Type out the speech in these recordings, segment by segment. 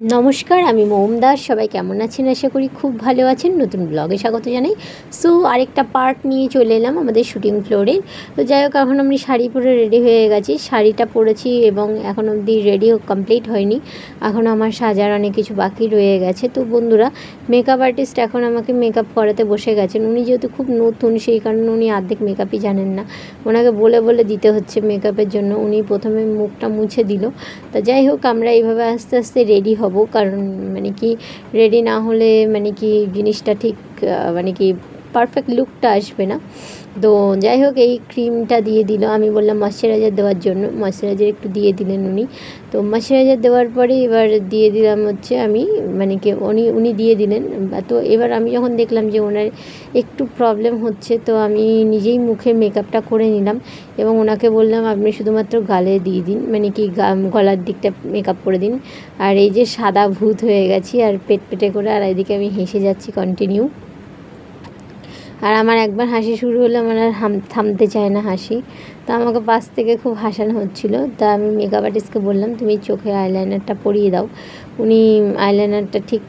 নমস্কার, আমি মোম দাস। সবাই কেমন আছেন? আশা করি খুব ভালো আছেন। নতুন ব্লগে স্বাগত জানাই। সো আরেকটা পার্ট নিয়ে চলে এলাম আমাদের শুটিং ফ্লোরে। তো যাই হোক, এখন আমি শাড়ি পরে রেডি হয়ে গেছি। শাড়িটা পরেছি এবং এখন অবধি রেডিও কমপ্লিট হয়নি। এখন আমার সাজার অনেক কিছু বাকি রয়ে গেছে। তো বন্ধুরা, মেকআপ আর্টিস্ট এখন আমাকে মেকআপ করাতে বসে গেছেন। উনি যেহেতু খুব নতুন, সেই কারণে উনি অর্ধেক মেকআপই জানেন না। ওনাকে বলে বলে দিতে হচ্ছে মেকআপের জন্য। উনি প্রথমে মুখটা মুছে দিল। তা যাই হোক, আমরা এইভাবে আস্তে আস্তে রেডি হব। কারণ রেডি না হলে জিনিসটা ঠিক পারফেক্ট লুকটা আসবে না। তো যাই হোক, এই ক্রিমটা দিয়ে দিল। আমি বললাম ময়শ্চারাইজার দেওয়ার জন্য, ময়শ্চারাইজার একটু দিয়ে দিলেন উনি। তো ময়শ্চারাইজার দেওয়ার পরে এবার দিয়ে দিলাম হচ্ছে আমি উনি দিয়ে দিলেন। তো এবার আমি যখন দেখলাম যে ওনার একটু প্রবলেম হচ্ছে, তো আমি নিজেই মুখে মেকআপটা করে নিলাম এবং ওনাকে বললাম আপনি শুধুমাত্র গালে দিয়ে দিন, গলার দিকটা মেকআপ করে দিন। আর এই যে সাদা ভূত হয়ে গেছি আর পেটে করে, আর এদিকে আমি হেসে যাচ্ছি কন্টিনিউ। আর আমার একবার হাসি শুরু হলে আমার আর থামতে চায় না হাসি। তো আমাকে পাশ থেকে খুব হাসানো হচ্ছিল। তা আমি মেকআপ আর্টিস্টকে বললাম তুমি চোখে আইলাইনারটা পরিয়ে দাও। উনি আইলাইনারটা ঠিক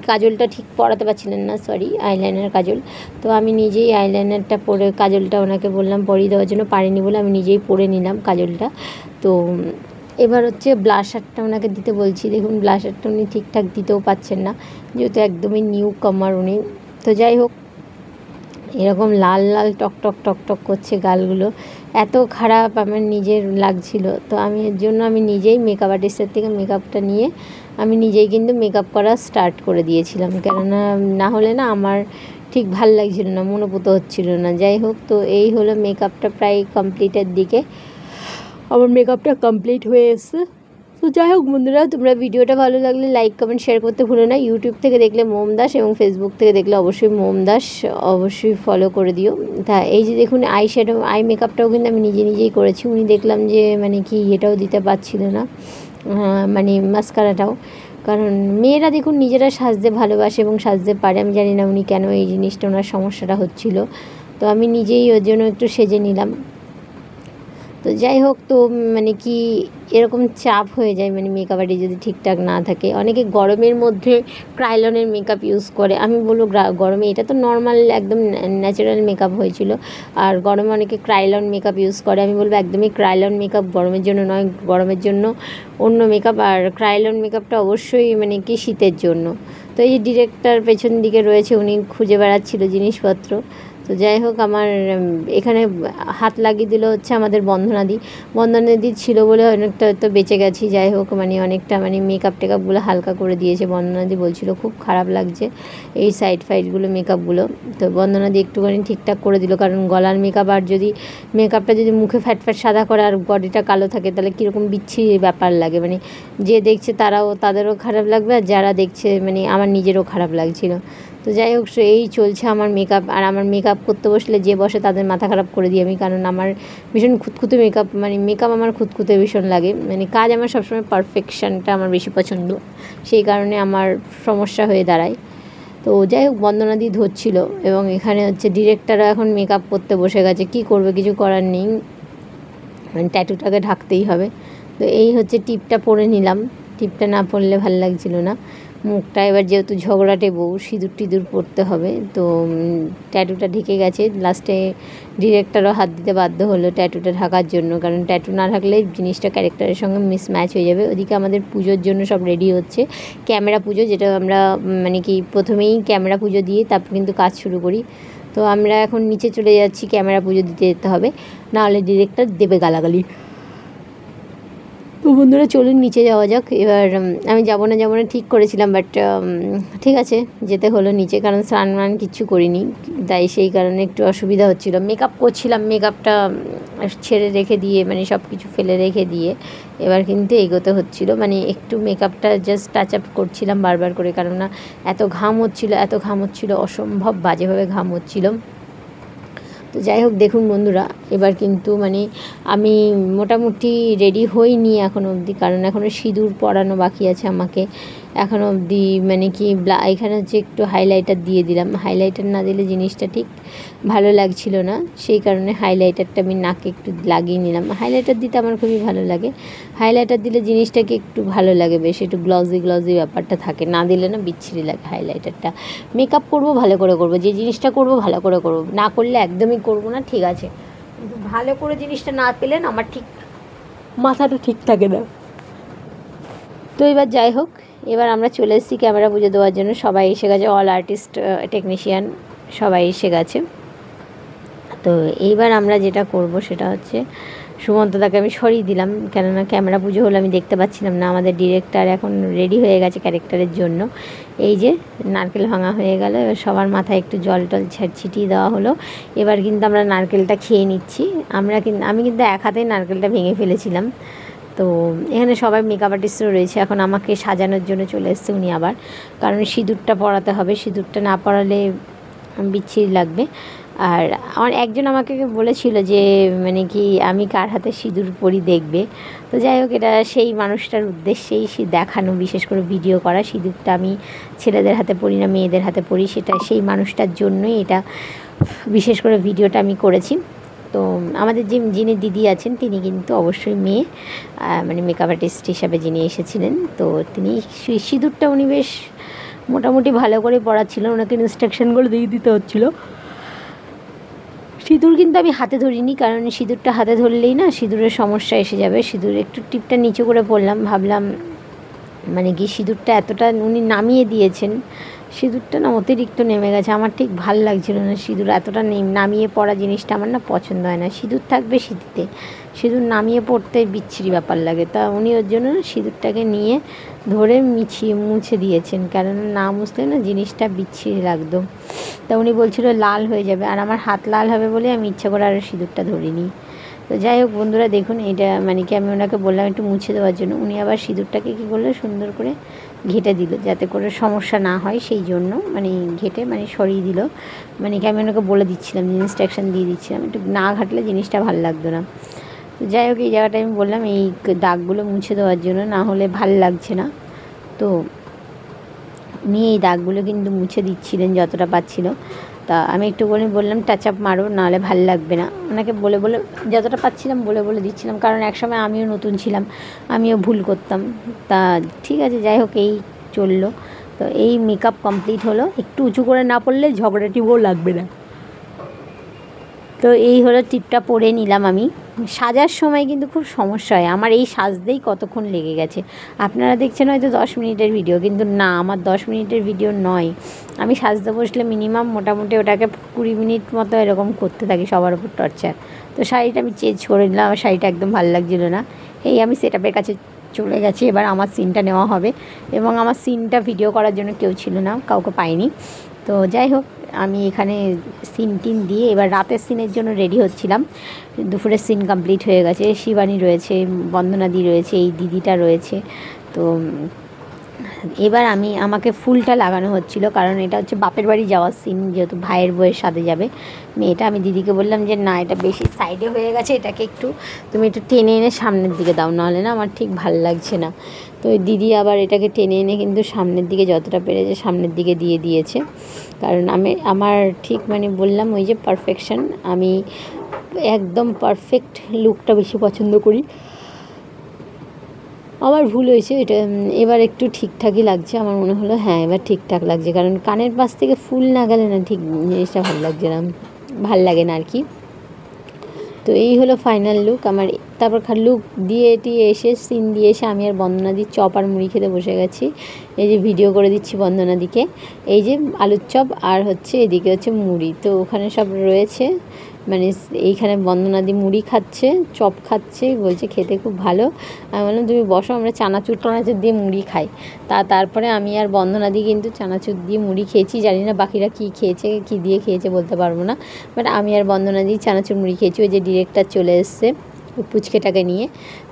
কাজলটা ঠিক পরাতে পারছিলেন না, সরি, আইলাইনার কাজল। তো আমি নিজেই আইলাইনারটা পরে কাজলটা ওনাকে বললাম পরিয়ে দেওয়ার জন্য, পারিনি বলে আমি নিজেই পরে নিলাম কাজলটা। তো এবার হচ্ছে ব্লাশারটা ওনাকে দিতে বলছি। দেখুন, ব্লাশারটা উনি ঠিকঠাক দিতেও পাচ্ছেন না, যেহেতু একদমই নিউ কামার উনি। তো যাই হোক, এরকম লাল লাল টকটক টকটক করছে গালগুলো, এত খারাপ আমার নিজের লাগছিল। তো এর জন্য আমি নিজেই মেকআপ আর্টিস্টের থেকে মেকআপটা নিয়ে আমি নিজেই কিন্তু মেকআপ করা স্টার্ট করে দিয়েছিলাম। কেননা না হলে না আমার ঠিক ভাল লাগছিল না, মনোপুত হচ্ছিল না। যাই হোক, তো এই হলো মেকআপটা প্রায় কমপ্লিটের দিকে। আমার মেকআপটা কমপ্লিট হয়ে এসছে। তো যাই হোক বন্ধুরা, তোমরা ভিডিওটা ভালো লাগলে লাইক কমেন্ট শেয়ার করতে ভুলো না। ইউটিউব থেকে দেখলে মোম দাস এবং ফেসবুক থেকে দেখলে অবশ্যই মোম দাস, অবশ্যই ফলো করে দিও। তা এই যে দেখুন, আই মেকআপটাও কিন্তু আমি নিজেই করেছি। উনি দেখলাম যে এটাও দিতে পারছিল না, মাস্কারাটাও। কারণ মেয়েরা দেখুন নিজেরা সাজতে ভালোবাসে এবং সাজতে পারে। আমি জানি না উনি কেন এই জিনিসটা, ওনার সমস্যাটা হচ্ছিল। তো আমি নিজেই ওর জন্য একটু সেজে নিলাম। তো যাই হোক, তো এরকম চাপ হয়ে যায় মেকআপ আর্টিস্ট যদি ঠিকঠাক না থাকে। অনেকে গরমের মধ্যে ক্রাইলনের মেকআপ ইউজ করে। আমি বলবো গরমে এটা তো নর্মাল একদম ন্যাচারাল মেকআপ হয়েছিল, আর গরমে অনেকে ক্রাইলন মেকআপ ইউজ করে। আমি বলবো একদমই ক্রাইলন মেকআপ গরমের জন্য নয়, গরমের জন্য অন্য মেকআপ। আর ক্রাইলন মেকআপটা অবশ্যই শীতের জন্য। তো এই যে ডিরেক্টর পেছন দিকে রয়েছে, উনি খুঁজে বেড়াচ্ছিল জিনিসপত্র। তো যাই হোক, আমার এখানে হাত লাগিয়ে দিল হচ্ছে আমাদের বন্দনাদি ছিল বলে অনেকটা হয়তো বেঁচে গেছি। যাই হোক, অনেকটা মেকআপ টেকআপগুলো হালকা করে দিয়েছে। বন্দনাদি বলছিল খুব খারাপ লাগছে এই সাইডগুলো মেকআপগুলো। তো বন্দনাদি একটুখানি ঠিকঠাক করে দিল, কারণ গলার মেকআপ আর যদি মেকআপটা যদি মুখে ফ্যাট সাদা করে আর বডিটা কালো থাকে, তাহলে কীরকম বিচ্ছিরি ব্যাপার লাগে। যে দেখছে তাদেরও খারাপ লাগবে, আর যারা দেখছে আমার নিজেরও খারাপ লাগছিল। তো যাই হোক, এই চলছে আমার মেকআপ। আর আমার মেকআপ করতে বসলে যে বসে তাদের মাথা খারাপ করে দিই আমি, কারণ আমার ভীষণ খুঁতখুঁতে মেকআপ আমার খুঁতখুঁতে ভীষণ লাগে। কাজ আমার সবসময় পারফেকশানটা আমার বেশি পছন্দ, সেই কারণে আমার সমস্যা হয়ে দাঁড়ায়। তো যাই হোক, বন্দনাদি ধরছিল এবং এখানে হচ্ছে ডিরেক্টররা এখন মেকআপ করতে বসে গেছে। কি করবে, কিছু করার নেই, ট্যাটুটাকে ঢাকতেই হবে। তো এই হচ্ছে টিপটা পরে নিলাম। টিপটা না পরলে ভাল লাগছিল না মুখটা। এবার যেহেতু ঝগড়াটে বউ, সিঁদুর পরতে হবে। তো ট্যাটুটা ঢেকে গেছে। লাস্টে ডিরেক্টরও হাত দিতে বাধ্য হলো ট্যাটুটা ঢাকার জন্য, কারণ ট্যাটু না ঢাকলে জিনিসটা ক্যারেক্টারের সঙ্গে মিসম্যাচ হয়ে যাবে। ওদিকে আমাদের পুজোর জন্য সব রেডি হচ্ছে, ক্যামেরা পুজো, যেটা আমরা প্রথমেই ক্যামেরা পুজো দিয়ে তারপর কিন্তু কাজ শুরু করি। তো আমরা এখন নিচে চলে যাচ্ছি, ক্যামেরা পুজো দিতে যেতে হবে, নাহলে ডিরেক্টর দেবে গালাগালি। তো বন্ধুরা চলুন নিচে যাওয়া যাক। এবার আমি যাবো না ঠিক করেছিলাম, বাট ঠিক আছে, যেতে হলো নিচে, কারণ স্নান কিচ্ছু করিনি, তাই সেই কারণে একটু অসুবিধা হচ্ছিলো। মেকআপ করছিলাম, মেকআপটা ছেড়ে রেখে দিয়ে সব কিছু ফেলে রেখে দিয়ে এবার কিন্তু এগোতে হচ্ছিলো। একটু মেকআপটা জাস্ট টাচ আপ করছিলাম বারবার করে, কারণ এত ঘাম হচ্ছিলো, অসম্ভব বাজেভাবে ঘাম হচ্ছিলো। তো যাই হোক, দেখুন বন্ধুরা, এবার কিন্তু আমি মোটামুটি রেডি হইনি এখনও অবধি, কারণ এখনও সিঁদুর পরানো বাকি আছে আমাকে। এখন অবধি মানে কি এখানে হচ্ছে একটু হাইলাইটার দিয়ে দিলাম, হাইলাইটার না দিলে জিনিসটা ঠিক ভালো লাগছিল না, সেই কারণে হাইলাইটারটা আমি নাকে একটু লাগিয়ে নিলাম। হাইলাইটার দিতে আমার খুবই ভালো লাগে, হাইলাইটার দিলে জিনিসটাকে একটু ভালো লাগে, বেশ একটু গ্লজি ব্যাপারটা থাকে, না দিলে না বিচ্ছিরি লাগে হাইলাইটারটা। মেকআপ করব ভালো করে করব, যে জিনিসটা করব ভালো করে করব, না করলে একদমই করব না, ঠিক আছে, কিন্তু ভালো করে জিনিসটা না পেলে না আমার ঠিক মাথাটা ঠিক থাকে না। তো এবার যাই হোক, এবার আমরা চলে এসেছি ক্যামেরা পুজো দেওয়ার জন্য, সবাই এসে গেছে, অল আর্টিস্ট টেকনিশিয়ান সবাই এসে গেছে। তো এইবার আমরা যেটা করব সেটা হচ্ছে সুমন্তদাকে আমি সরিয়ে দিলাম, কেননা ক্যামেরা পুজো হলো আমি দেখতে পাচ্ছিলাম না। আমাদের ডিরেক্টর এখন রেডি হয়ে গেছে ক্যারেক্টারের জন্য। এই যে নারকেল ভাঙা হয়ে গেল, এবার সবার মাথায় একটু জল ছিটিয়ে দেওয়া হলো। এবার কিন্তু আমরা নারকেলটা খেয়ে নিচ্ছি। আমি কিন্তু এক হাতেই নারকেলটা ভেঙে ফেলেছিলাম। তো এখানে সবাই মেকআপ আর্টিস্টও রয়েছে, এখন আমাকে সাজানোর জন্য চলে এসছে উনি আবার, কারণ সিঁদুরটা পরাতে হবে, সিঁদুরটা না পরালে বিচ্ছিরি লাগবে। আর আমার একজন আমাকে বলেছিল যে মানে কি আমি কার হাতে সিঁদুর পরি দেখবে। তো যাই হোক, এটা সেই মানুষটার উদ্দেশ্যেই দেখানো, বিশেষ করে ভিডিও করা। সিঁদুরটা আমি ছেলেদের হাতে পরি না, মেয়েদের হাতে পরি, সেটা সেই মানুষটার জন্যই এটা বিশেষ করে ভিডিওটা আমি করেছি। তো আমাদের যিনি দিদি আছেন তিনি কিন্তু অবশ্যই মেয়ে, মানে মেকআপ আর্টিস্ট হিসাবে যিনি এসেছিলেন, তো তিনি সিঁদুরটা উনি বেশ মোটামুটি ভালো করে পড়াচ্ছিলেন, ওনাকে ইনস্ট্রাকশনগুলো দিয়ে দিতে হচ্ছিলো। সিঁদুর কিন্তু আমি হাতে ধরিনি, কারণ সিঁদুরটা হাতে ধরলেই না সিঁদুরের সমস্যা এসে যাবে। সিঁদুর একটু টিপটা নিচু করে পড়লাম, ভাবলাম মানে কি সিঁদুরটা এতটা উনি নামিয়ে দিয়েছেন, সিঁদুরটা না অতিরিক্ত নেমে গেছে, আমার ঠিক ভাল লাগছিল না। সিঁদুর এতটা নামিয়ে পড়া জিনিসটা আমার না পছন্দ হয় না। সিঁদুর থাকবে সিঁথিতে, সিঁদুর নামিয়ে পড়তে বিচ্ছিরি ব্যাপার লাগে। তা উনি ওর জন্য সিঁদুরটাকে নিয়ে ধরে মুছে দিয়েছেন, কারণ না মুছলে না জিনিসটা বিচ্ছিরি লাগতো। তা উনি বলছিল লাল হয়ে যাবে, আর আমার হাত লাল হবে বলে আমি ইচ্ছা করে আরও সিঁদুরটা ধরিনি। তো যাই হোক বন্ধুরা, দেখুন এটা মানে কি আমি ওনাকে বললাম একটু মুছে দেওয়ার জন্য, উনি আবার সিঁদুরটাকে কী করলো সুন্দর করে ঘেটে দিল, যাতে করে সমস্যা না হয়, সেই জন্য মানে ঘেটে মানে সরিয়ে দিল। মানে কি আমি ওনাকে বলে দিচ্ছিলাম, ইনস্ট্রাকশান দিয়ে দিচ্ছিলাম, একটু না ঘাটলে জিনিসটা ভালো লাগতো না। তো যাই হোক, এই জায়গাটা আমি বললাম এই দাগগুলো মুছে দেওয়ার জন্য, না হলে ভাল লাগছে না। তো উনি এই দাগগুলো কিন্তু মুছে দিচ্ছিলেন যতটা পাচ্ছিল। তা আমি একটুখানি বললাম টাচ আপ মারো, নাহলে ভাল লাগবে না। ওনাকে বলে যতটা পাচ্ছিলাম বলে দিচ্ছিলাম, কারণ একসময় আমিও নতুন ছিলাম, আমিও ভুল করতাম। তা ঠিক আছে, যাই হোক এই চললো। তো এই মেকআপ কমপ্লিট হলো, একটু উঁচু করে না পড়লে ঝগড়াটিও লাগবে না। তো এই হলো টিপটা পরে নিলাম আমি। সাজার সময় কিন্তু খুব সমস্যা হয়, আমার এই সাজতেই কতক্ষণ লেগে গেছে। আপনারা দেখছেন হয়তো 10 মিনিটের ভিডিও, কিন্তু না, আমার 10 মিনিটের ভিডিও নয়। আমি সাজতে বসলে মিনিমাম মোটামুটি ওটাকে 20 মিনিট মতো এরকম করতে থাকি, সবার উপর টর্চার। তো শাড়িটা আমি চেঞ্জ করে নিলাম, আমার শাড়িটা একদম ভালো লাগছিলো না। এই আমি সেটআপের কাছে চলে গেছি, এবার আমার সিনটা নেওয়া হবে, এবং আমার সিনটা ভিডিও করার জন্য কেউ ছিল না, কাউকে পাইনি। তো যাই হোক, আমি এখানে সিন দিয়ে এবার রাতের সিনের জন্য রেডি হচ্ছিলাম। দুপুরের সিন কমপ্লিট হয়ে গেছে, শিবানী রয়েছে, বন্দনাদি রয়েছে, এই দিদিটা রয়েছে। তো এবার আমাকে ফুলটা লাগানো হচ্ছিল, কারণ এটা হচ্ছে বাপের বাড়ি যাওয়ার সিন, যেহেতু ভাইয়ের বউয়ের সাথে যাবে মেয়েটা। আমি দিদিকে বললাম যে না, এটা বেশি সাইডে হয়ে গেছে, এটাকে তুমি একটু টেনে এনে সামনের দিকে দাও, নাহলে না আমার ঠিক ভালো লাগছে না। তো দিদি আবার এটাকে টেনে এনে কিন্তু সামনের দিকে যতটা পেরেছে সামনের দিকে দিয়ে দিয়েছে, কারণ আমার ঠিক মানে বললাম ওই যে পারফেকশন, আমি একদম পারফেক্ট লুকটা বেশি পছন্দ করি। আমার ভুল হয়েছে এটা, এবার একটু ঠিকঠাকই লাগছে আমার মনে হলো, হ্যাঁ এবার ঠিকঠাক লাগছে, কারণ কানের পাশ থেকে ফুল না গেলে না ঠিক জিনিসটা ভালো লাগছে না, ভাল লাগে না আর কি। তো এই হলো ফাইনাল লুক আমার। তারপর লুক দিয়ে এসে সিন দিয়ে এসে আমি আর বন্দনাদির চপ আর মুড়ি খেতে বসে গেছি। এই যে ভিডিও করে দিচ্ছি বন্দনাদিকে, এই যে আলুর চপ আর হচ্ছে এদিকে হচ্ছে মুড়ি। তো ওখানে সব রয়েছে, মানে এইখানে বন্দনাদি মুড়ি খাচ্ছে, চপ খাচ্ছে, বলছে খেতে খুব ভালো। আমি বললাম তুমি বসো, আমরা চানাচুর দিয়ে মুড়ি খাই। তারপরে আমি আর বন্দনাদি কিন্তু চানাচুর দিয়ে মুড়ি খেয়েছি, জানি না বাকিরা কী খেয়েছে, কী দিয়ে খেয়েছে বলতে পারবো না, বাট আমি আর বন্দনাদি চানাচুর মুড়ি খেয়েছি। ওই যে ডিরেক্টর চলে এসছে ওই পুচকেটাকে নিয়ে।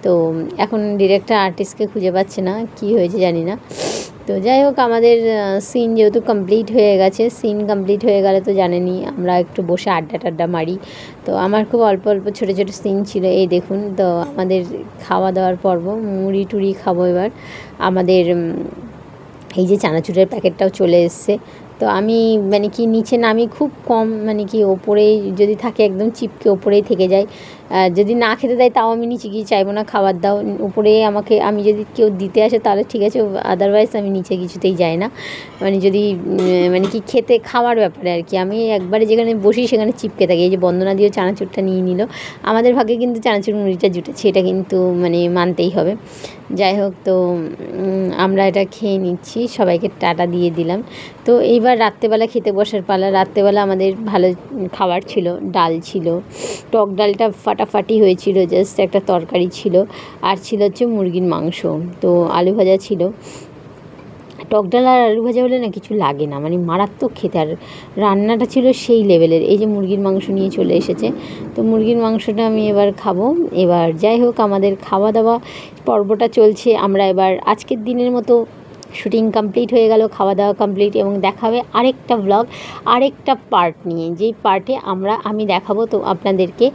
তো এখন ডিরেক্টর আর্টিস্টকে খুঁজে পাচ্ছে না, কি হয়েছে জানি না। তো যাই হোক, আমাদের সিন যেহেতু কমপ্লিট হয়ে গেছে, সিন কমপ্লিট হয়ে গেলে তো জানেনই আমরা একটু বসে আড্ডা মারি। তো আমার খুব অল্প ছোটো ছোটো সিন ছিল। এই দেখুন, তো আমাদের খাওয়া দাওয়ার পর্ব, মুড়ি টুড়ি খাবো এবার। আমাদের এই যে চানাচুরের প্যাকেটটাও চলে এসছে। তো আমি মানে কি নিচে নামি খুব কম, মানে কি ওপরেই যদি থাকে একদম চিপকে ওপরেই থেকে যায়। যদি না খেতে দেয় তাও আমি নিচে গিয়ে চাইবো না খাবার দাও, উপরে আমাকে, আমি যদি কেউ দিতে আসে তাহলে ঠিক আছে, আদারওয়াইজ আমি নিচে কিছুতেই যাই না। মানে যদি মানে কি খেতে খাওয়ার ব্যাপারে আর কি, আমি একবারে যেখানে বসি সেখানে চিপকে থাকি। এই যে বন্দনা দিয়েও চানাচুরটা নিয়ে নিল। আমাদের ভাগে কিন্তু চানাচুর মুড়িটা জুটেছে, এটা কিন্তু মানে মানতেই হবে। যাই হোক, তো আমরা এটা খেয়ে নিচ্ছি, সবাইকে টাটা দিয়ে দিলাম। তো এইবার রাত্রেবেলা খেতে বসার পালা। রাত্রেবেলা আমাদের ভালো খাবার ছিল, ডাল ছিল, টক ডালটা ফাটাফাটি হয়েছিল, জাস্ট একটা তরকারি ছিল, আর ছিল হচ্ছে মুরগির মাংস, তো আলু ভাজা ছিল। টক ডাল আর আলু ভাজা হলে না কিছু লাগে না, মানে মারাত্মক খেতে, আর রান্নাটা ছিল সেই লেভেলের। এই যে মুরগির মাংস নিয়ে চলে এসেছে, তো মুরগির মাংসটা আমি এবার খাবো। এবার যাই হোক, আমাদের খাওয়া দাওয়া পর্বটা চলছে। আমরা এবার আজকের দিনের মতো শুটিং কমপ্লিট হয়ে গেল, খাওয়া দাওয়া কমপ্লিট, এবং দেখাবে আরেকটা ব্লগ, আরেকটা পার্ট নিয়ে, যেই পার্টে আমি দেখাবো তো আপনাদেরকে